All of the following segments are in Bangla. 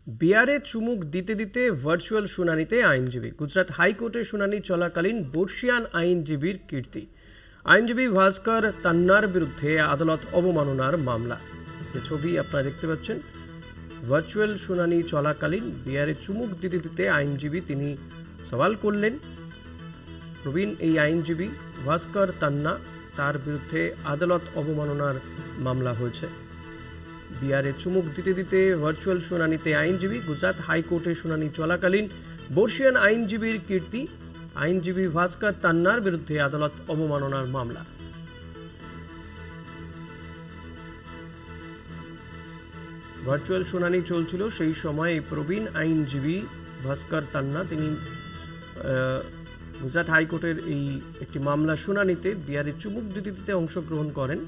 বিয়ারে চুমুক দিতে দিতে ভার্চুয়াল শুনানিতে আইনজীবী। গুজরাট হাইকোর্টে শুনানি চলাকালীন বর্ষিয়ান আইনজীবীর কীর্তি। আইনজীবী ভাস্কর তান্নার বিরুদ্ধে আদালত অবমাননার মামলা। যে ছবি আপনারা দেখতে পাচ্ছেন, ভার্চুয়াল শুনানি চলাকালীন বিয়ারে চুমুক দিতে দিতে আইনজীবী তিনি সওয়াল করলেন। প্রবীণ এই আইনজীবী ভাস্কর তান্না, তার বিরুদ্ধে আদালত অবমাননার মামলা হয়েছে। বিয়ারে চুমুক দিতে দিতে ভার্চুয়াল শুনানিতে আইনজীবী। গুজরাট হাইকোর্টে শুনানি চলাকালীন বর্ষিয়ান আইনজীবীর কীর্তি। আইনজীবী ভাস্কর তান্নার বিরুদ্ধে আদালত অবমাননার মামলা। ভার্চুয়াল শুনানি চলছিল, সেই সময় প্রবীণ আইনজীবী ভাস্কর তান্না তিনি গুজরাট হাইকোর্টের এই একটি মামলা শুনানিতে বিয়ারে চুমুক দিতে দিতে অংশগ্রহণ করেন,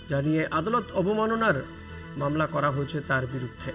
যা নিয়ে আদালত অবমাননার মামলা করা হয়েছে তার বিরুদ্ধে।